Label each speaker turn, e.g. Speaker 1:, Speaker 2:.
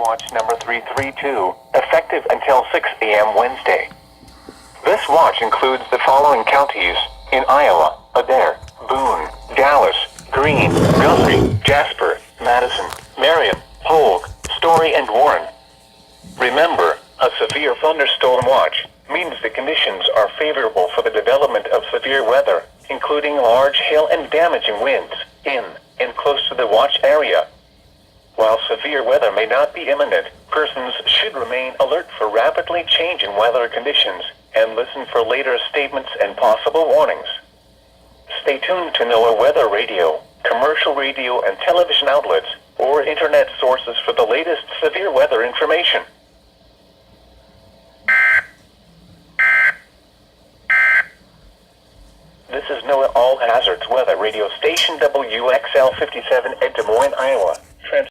Speaker 1: Watch number 332, effective until 6 a.m. Wednesday. This watch includes the following counties in Iowa: Adair, Boone, Dallas, Greene, Guthrie, Jasper, Madison, Marion, Polk, Story, and Warren. Remember, a severe thunderstorm watch means the conditions are favorable for the development of severe weather, including large hail and damaging winds in and close to the watch area. While severe weather may not be imminent, persons should remain alert for rapidly changing weather conditions and listen for later statements and possible warnings. Stay tuned to NOAA weather radio, commercial radio and television outlets, or internet sources for the latest severe weather information. This is NOAA All Hazards Weather Radio Station WXL 57 at Des Moines, Iowa.